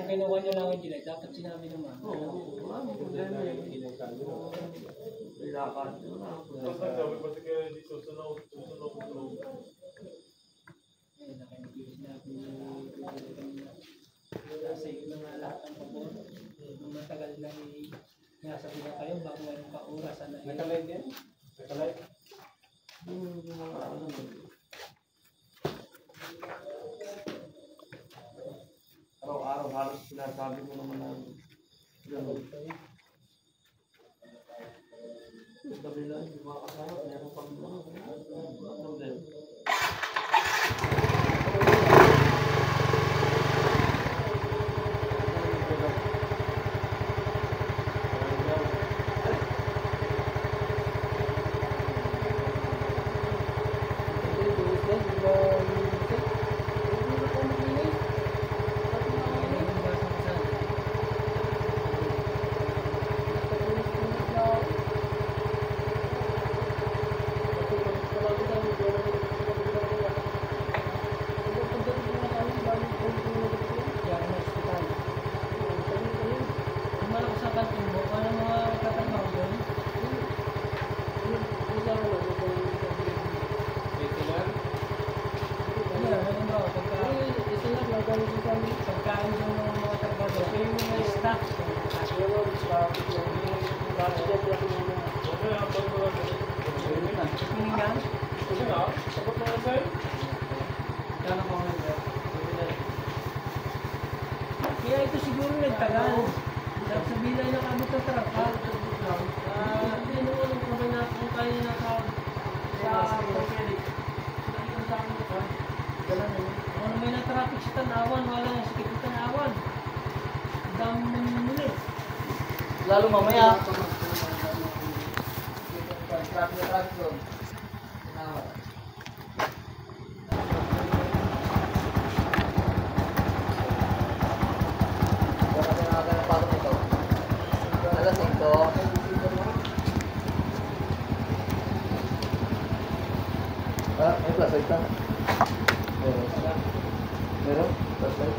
Kinuha nyo lang ang gilay, dapat sinabi naman. Kasi yun nga lahat ng pabor. Nung matagal na nasabi na kayo, bago anong kaurasan na Nakalive yan? Nakalive? Araw-araw halos sinasabi ko naman na gano'n. Sabi lang, di ba kasama, meron pang problem. Kaya ito siguro nagtagal. Sa bilay na kami sa trapa. Hindi naman kung may kung tayo sa pagkilig. Kung may na-traffic sa Tanawan, wala na sikip sa Tanawan. Dami muli. Lalo mamaya. May flashlight ka? Meron? Flashlight?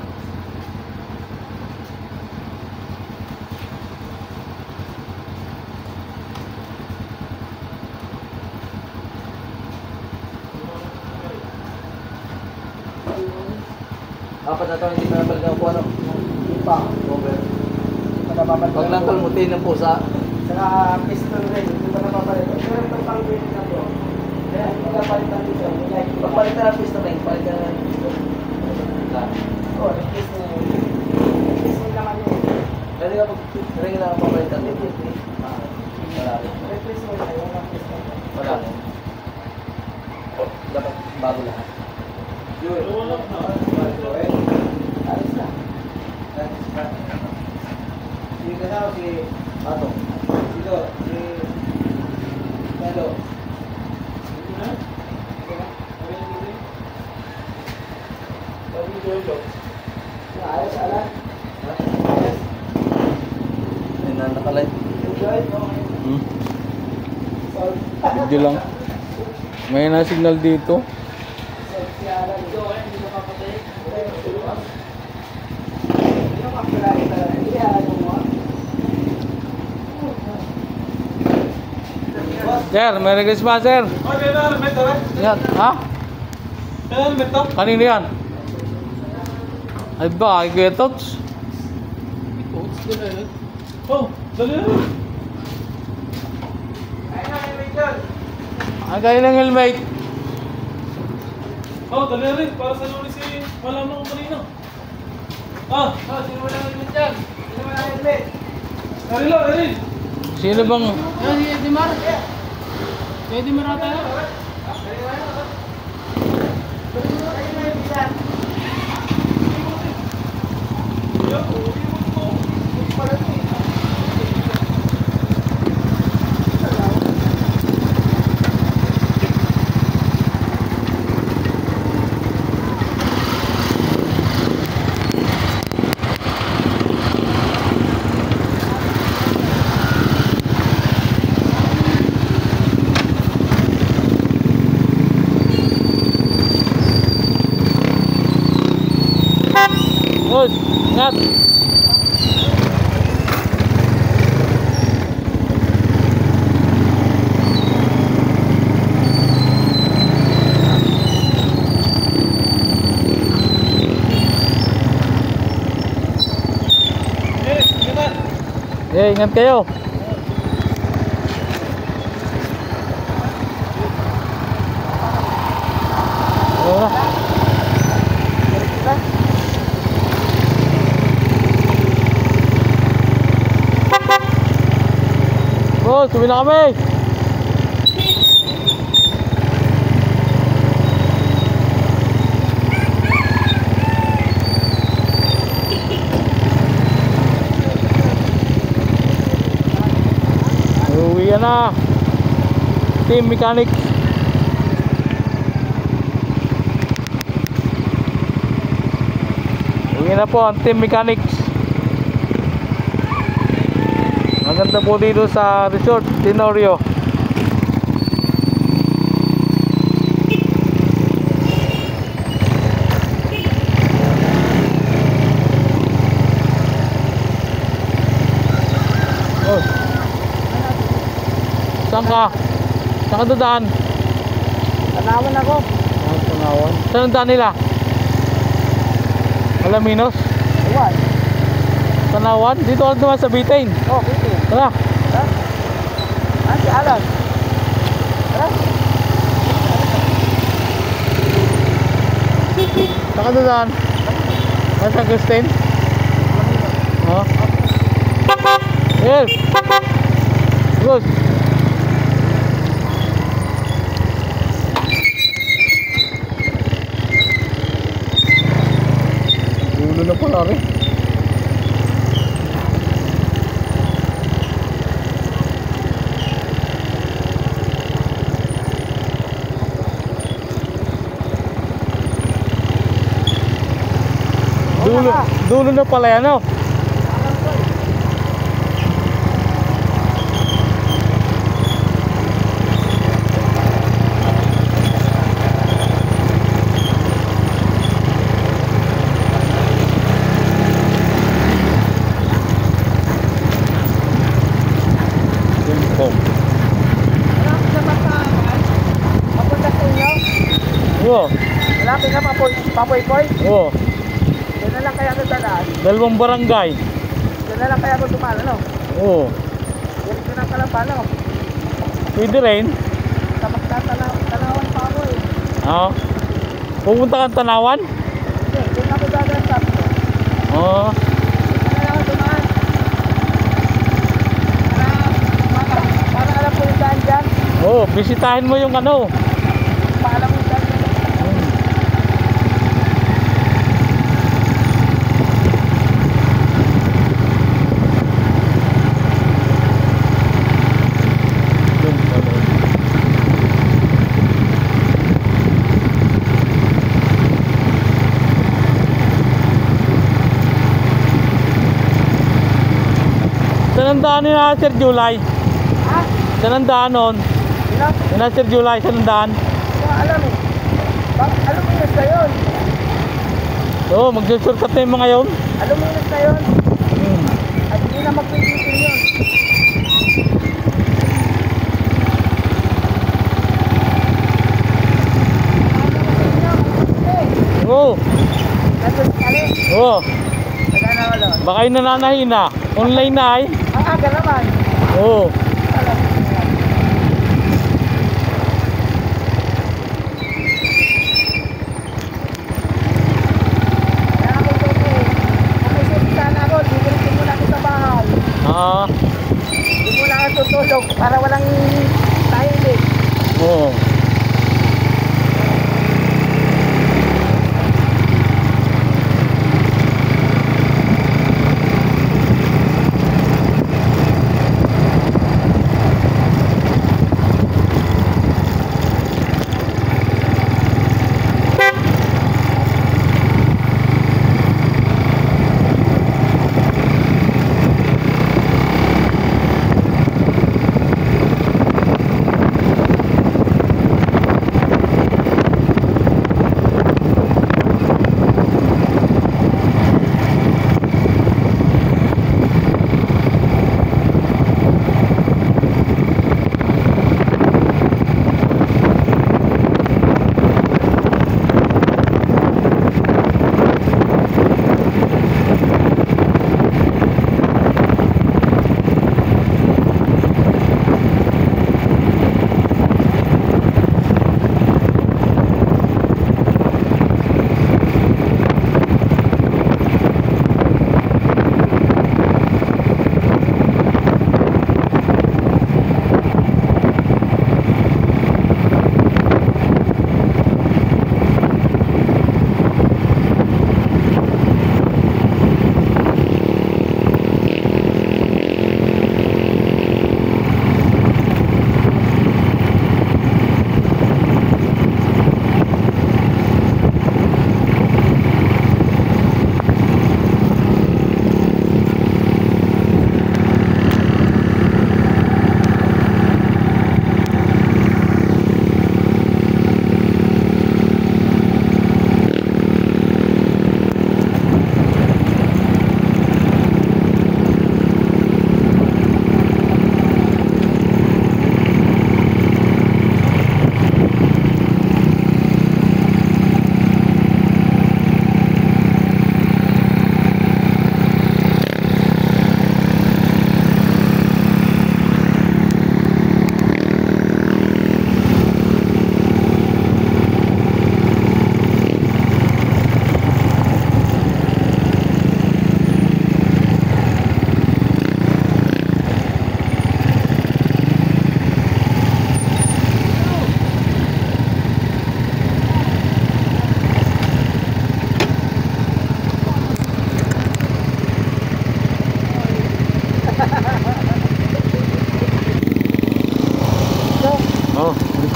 Apat na taon hindi na napalit ako ano? Pa, over. Pag lang kalmutin ng pusa. Saka pistol rin, hindi pa napapalit. Pero ito pang pwede na po. Kaya magpapalitan dito. Pagpalitan ng pistol rin, palitan ng pistol. Oo, pistol na yun. Pistol naman yun. Pwede ka rin na papalitan din. Wala rin. Pistol na yun, ang pistol. Wala rin. Dapat bago lahat. Yun. Alis na. Si Ganaw, si Pato. Dito, si Pedro. Ayos, alam. Ayos. Ayun na nakalight. Enjoy. Hindi lang. May na signal dito. Si Alan. Hindi napapatay. Hindi napapatay talaga. Hindi ano mo. Sir, Merry Christmas, sir. Yan, ha? Kanino yan? Ay ba, kay Kuya Tots? Oh, dali na. Ay na, may dyan. Ang galing ng helmet. Oh, dali rin. Para sa lunes si malaman ko kanina. Ah, Sino wala helmet dyan? Sino wala helmet? Arilo, Erin. Sino bang... Yan, si Edmar. Edmar ata na. Boss, ingat. Ingat kayo. Boss, uwi na kami. Uwi na. Team mechanic. Uwi na po ang team mechanics. Maganda po dito sa resort Tenorio. Oh. Saan ka? Saan ka dadaan? Tanawan ako. Tanawan. Saan ang daan nila? Alaminos? Iwan. Tanawan? Dito ka naman sa Bitain. Oh, pwede. Tara. Ha? Ah, si Alan. Tara. Saan ka dadaan? San Agustin? Oh. Yes. Good. Dulo na pala rin. Dulo na pala yan, oh. Papunta sa inyo? Oo. Malapit na papoy-poy? Oo. Doon na lang kaya ako dadaan. Dalawang barangay. Doon na lang kaya ako dumalo, no? Oo. Diretso na Kalambano. Pwede rin. Tapos tanawan pa ako eh. Oo. Pupunta kang Tanawan? Hindi, doon ako dadaan sabi ko. Oo. Doon na lang ako dumaan. Para alam ko yung daan dyan. Oo, bisitahin mo yung ano. Paalam ko yung daan dyan. Saan ang daan ni na Sir July? Ha? Saan ang daan nun? Ilang? Ni na Sir July, saan ang daan? Hindi ko alam eh. Aluminos na yun. Oo, magsusurkat na yung mga yun. Aluminos na yun. Hmm. At hindi na magpipitin yun. Oo. Nandun kali. Oo. Nagana ko doon. Baka yung nananahin na. Online na ay. Ang aga naman. Oo. Alam mo yan. Kaya ako doon eh. Kung may safety sana ako, didiretso muna ako sa bahay. Ah. Hindi muna ako tutulog para walang tahimik. Oo.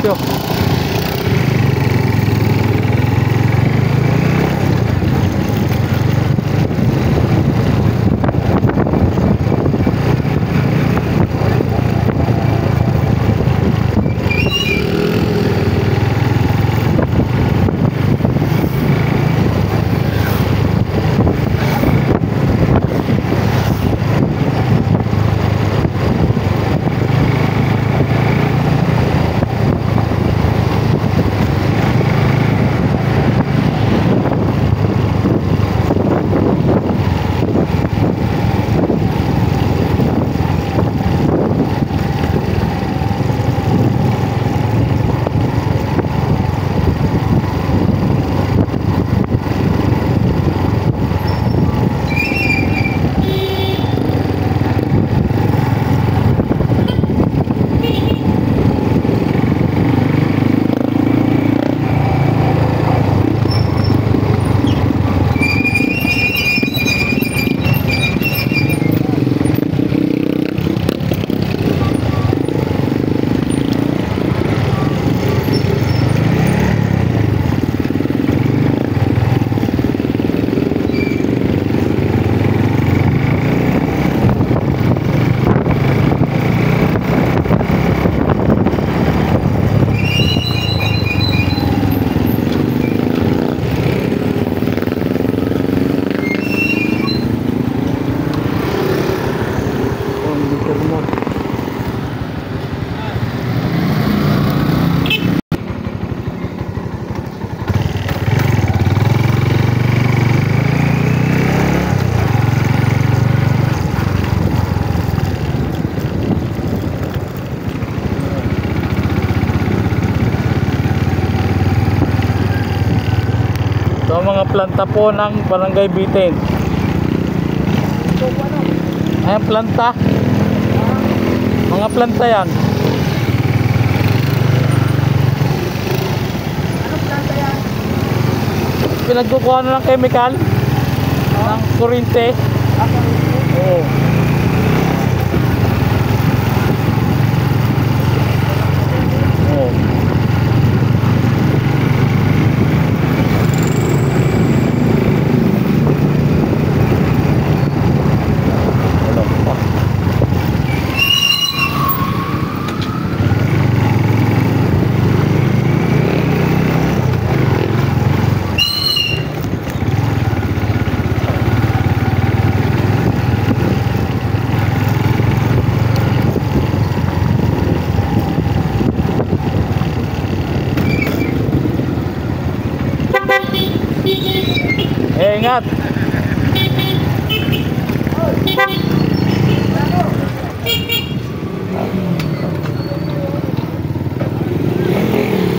diretso. So mga planta po ng Barangay Bitin. Ayan, planta. Mga planta yan. Anong planta yan? Pinagkukuha na ng chemical. Ng kurente. Ako rin. Oo. Oo. Wala pa. Ingat.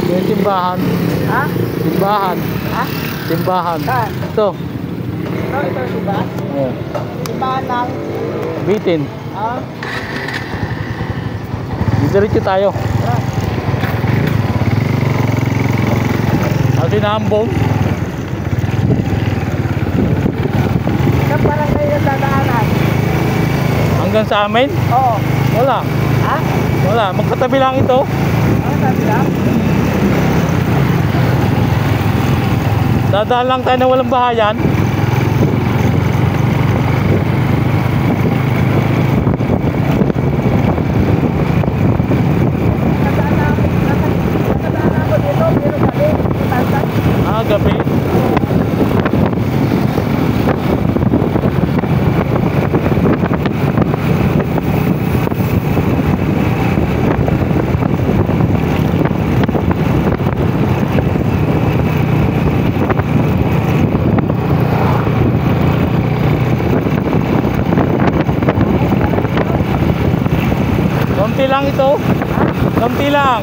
May timbahan. Ha? Timbahan. Ha? Timbahan. Saan? Ito. Ito, diba? Oh. Simbahan lang. Bitin. Ha? Diretso tayo. Tara. Kasi naambong. Saan parang kayo nagdadaanan? Hanggang sa amin? Oo. Wala. Ha? Wala. Magkatabi lang ito. Ano sabi lang? Dadaan lang tayo na walang bahayan. Nakadaan ako dito, pero gabi. Tantan. Ah, gabi. Konti lang ito. Konti lang.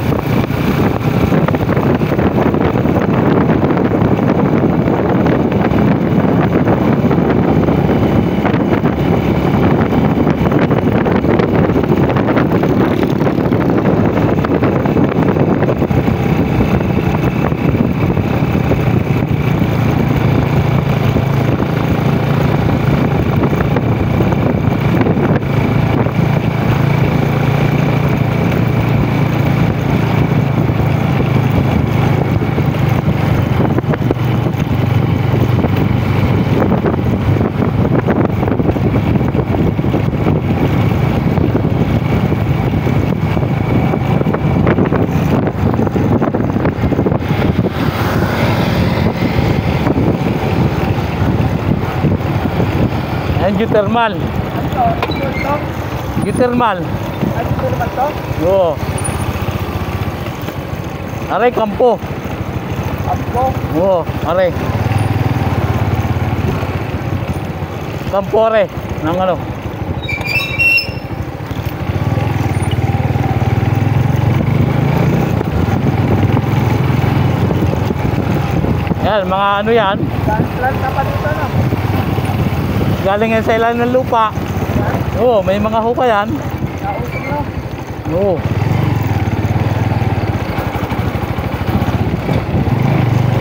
geothermal. Ano to? Ito to? Geothermal. Ano ito naman to? Oo. Aray, kampo. Apo. Oo, aray. Kampo, aray. Nang ano. Yan, mga ano yan. Transplant na pa dito, no? Galing yan sa ilalim ng lupa. Oo, may mga huka yan. Nausog, no? Oo.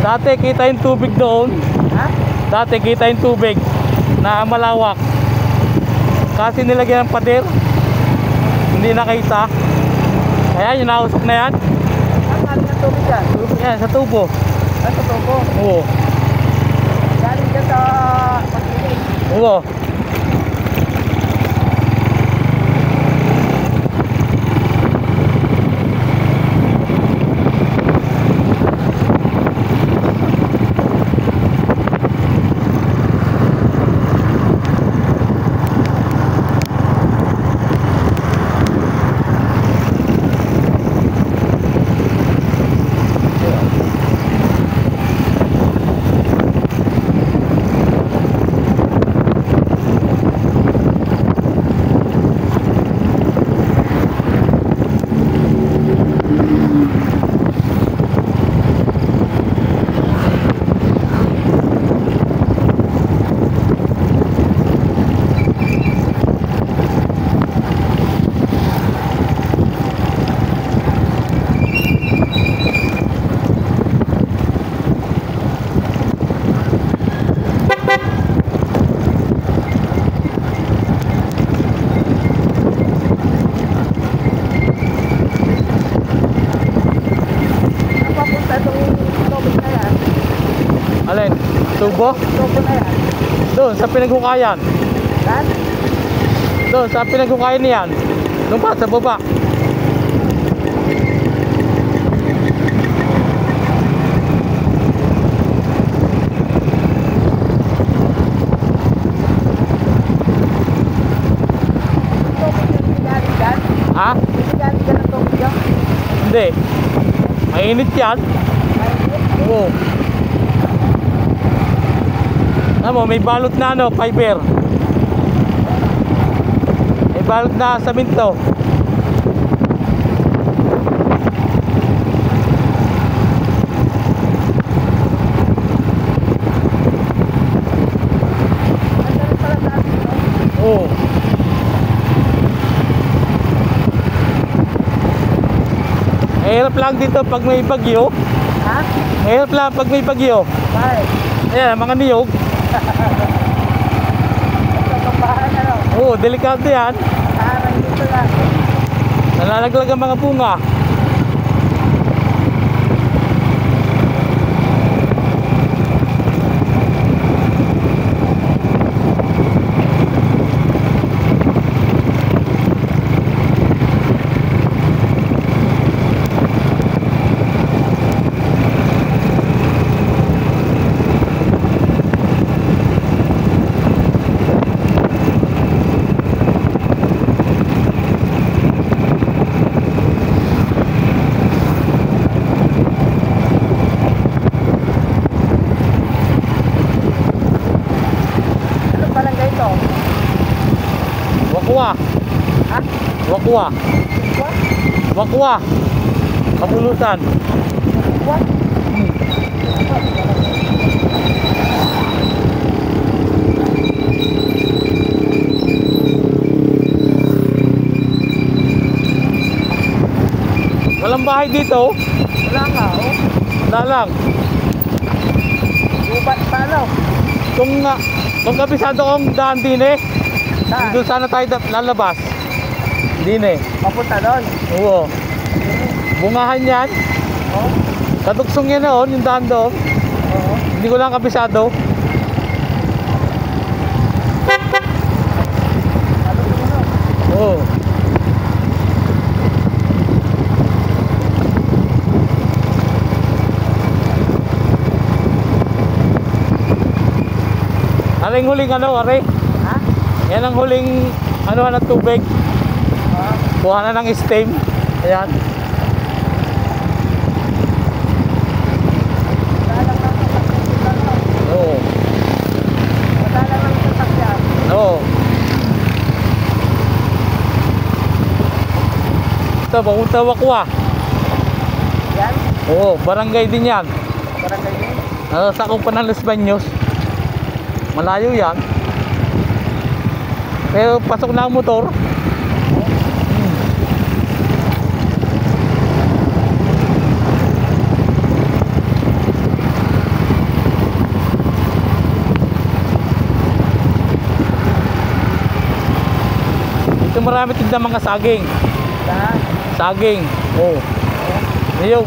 Dati kita yung tubig doon. Ha? Dati kita yung tubig na malawak. Kasi nilagyan ng pader. Hindi nakita. Kaya yung nausok na yan. Ang galing ng tubig yan? Yan, sa tubo. Ano sa tubo? Oo. Galing dyan sa pagkilig. Oo. Napapunta itong tubig na yan. Alin? Tubo? Tubo na yan. Doon, sa pinaghukayan. Saan? Doon, sa pinaghukayan niyan. Doon pa, sa baba. Tubig yung galing dyan? Ha? Hindi galing dyan ang tubig yan? Hindi. Mainit yan. Mainit? Oo. Alam mo, may balot na ano, fiber. May balot na saminto. Ang galing pala sa atin, no? Oo. Mahirap lang dito pag may bagyo. Ha? Mahirap lang pag may bagyo. Bakit? Ayan, mga niyog. Nagpapahan, ano? Oo, delikado yan. Parang dito lang. Nalalaglag ang mga bunga. Ano barangay ito? Wakwa. Ha? Wakwa. What? Wakwa. Kabulutan. What? Walang bahay dito. Wala nga, oh. Wala lang. Gubat pa, no? Kung kabisado kong daan din eh. Saan? Doon sana tayo lalabas. Din eh. Papunta doon. Oo. Bungahan yan. Oh. Katuksong yan noon, yung daan doon. Oo. Hindi ko lang kabisado. Ano ito, no? Oo. Aling huling ano, are? Ha? Yan ang huling ano ng tubig. Kuha na ng steam. Ayan. Oo. Madalang lang sa sakyan. Oo. Ito, papunta Wakwa. Yan. Oo, barangay din yan. Barangay din. Sakop pa ng Los Baños. Malayo yan. Pero pasok na ang motor. Ito marami tignan mga saging. Saan? Saging. Oo. Ayun.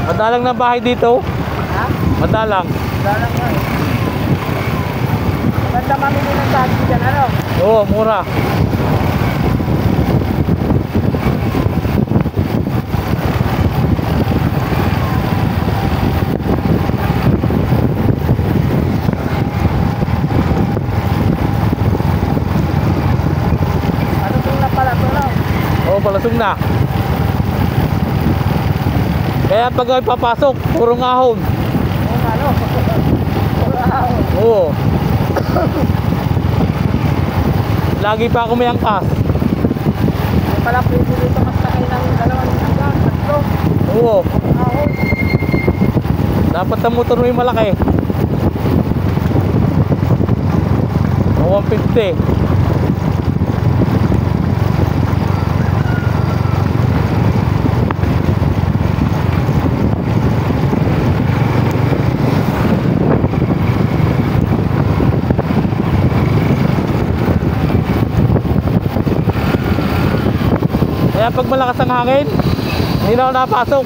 Madalang na bahay dito. Ha? Madalang. Dalang nga eh. Maganda mamili ng taxi dyan, ano? Oo, mura. Ano kung na pala ito, no? Oo, palasong na. Kaya pag ay papasok, puro ahon. Oo nga, no? Wow. Oo. Lagi pa ako may angkas. May pala pwede dito masakay ng dalawang hanggang, tatlo. Oo. Ahon. Dapat ang motor mo yung malaki. O 150. Kaya pag malakas ang hangin, hindi na ako napasok.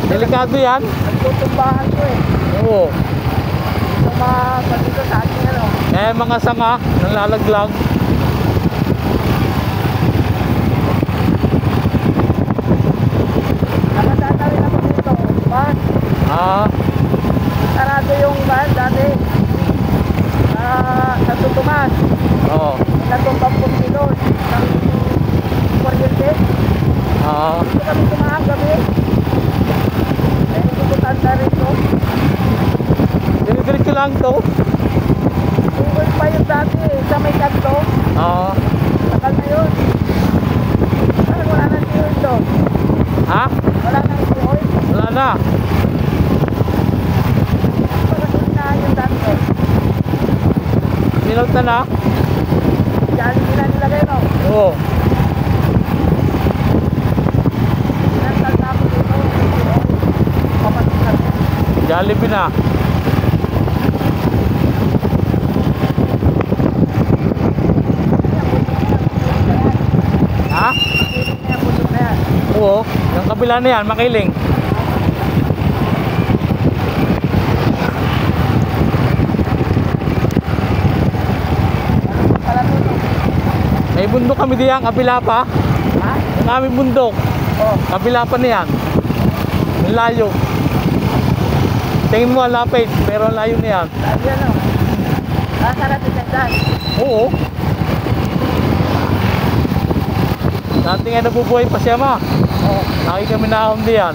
Delikado yan. Nagtutumbahan ko eh. Oo. Dito sa atin, ano? Kaya mga sanga, nalalaglag. Nakadadali ako dito. Bus. Ah, Sarado yung bus dati. Sa Tutumas. oo. Natumbang po kilod. Ng kuryente. Ah, Dito kami tumahang gabi. Eh, pupuntaan na rin ko. diretso lang to. Tungkol pa yung dati sa may kanto. Ah, Takal na yun. Parang wala nang siyoy doon. ha? Wala nang siyoy. Wala na. Parang na yung dati. Minalta na. Diyan nila nilagay, no? Oo. Pinantal na ako dito. Papasok na rin. Jollibee na. Ha? Kaya puso na yan. Oo. Yung kabila na yan, makiling. Pala to, no? May bundok kami diyan, kabila pa. Ha? Yung aming bundok. Oh. Kabila pa na yan. Yung layo. Tingin mo, lapit. Pero ang layo na yan. Sabi ano? Sarap yung dyan. Oo. Dati nga nabubuhay pa siya, ma. Oh. Lagi kami naahon diyan.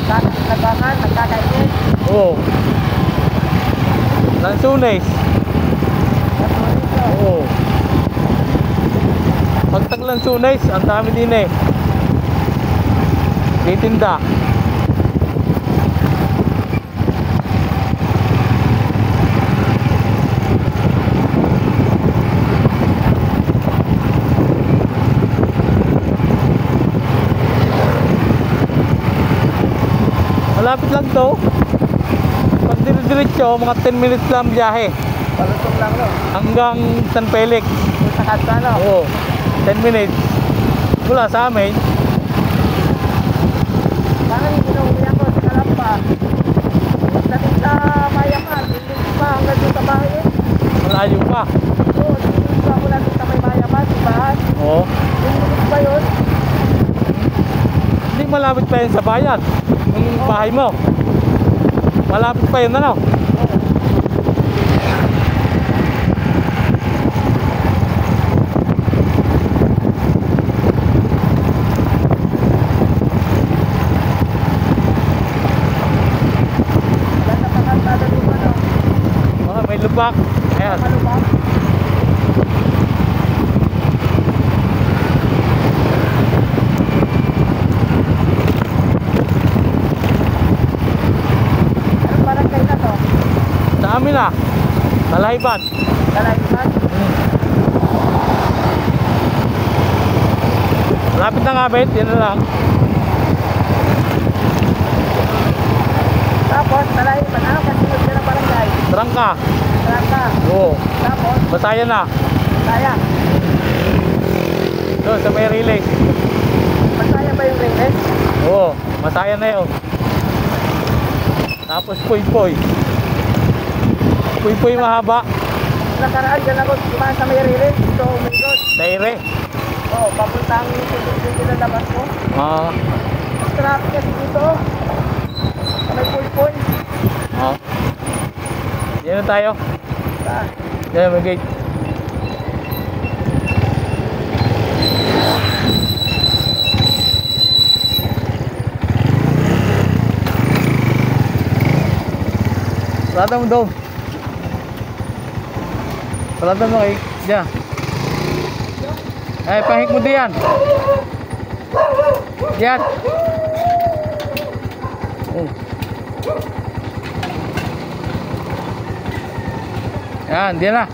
Nagkakan, nagkakainin. Oo. Lansunes. Oo. Pag taglansunes, ang dami din eh. Titinda. Malapit lang to. Pag dire-diretso, mga 10 minutes lang biyahe. Palusong lang, no? Hanggang San Felix. Kung sa kasa, no? Oo. 10 minutes. Wala sa amin. Parang inuwi ako sa Kalamba. Dating sa Mayaman, hindi pa hanggang doon sa bahay eh. Malayo pa. Oo, dito ako lang sa may bayaman, sa bahan. Oo. Yung munod ba yun? Hindi malapit pa yun sa bayan. Yung bahay mo. Malapit pa yun ano? Yan na pangaltada doon ano. Oh, may lubak. Ayan. Malubak. Anong barangay na to? Sa amin na. Talahibad. Kalayman? Lapit na nga bet. Yan na lang. Tapos, Kalayman. Ano kasunod ka ng barangay? Trangka. Trangka. Oo. Tapos, Basayan na. Masaya. Doon sa may relay. Masaya ba yung ringles? Oo. Masaya na yun. Tapos puy-puy. Puy-puy mahaba. Nakaraan dyan ako, diba sa may ringles? Dito, umigos. Daire. Oo, papuntang dito na labas ko. Ah. Mas traffic kasi dito. Sa may pulpul. Ah. Yan na tayo. Saan? Yan may gate. Sarata mo doon. Sarata mo kay diyan. Ay, pahik mo diyan. Diyan. Oh. Yan, diyan na.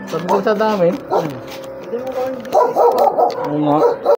Pagpunta namin. Hindi mo gawin business ko. Oo nga.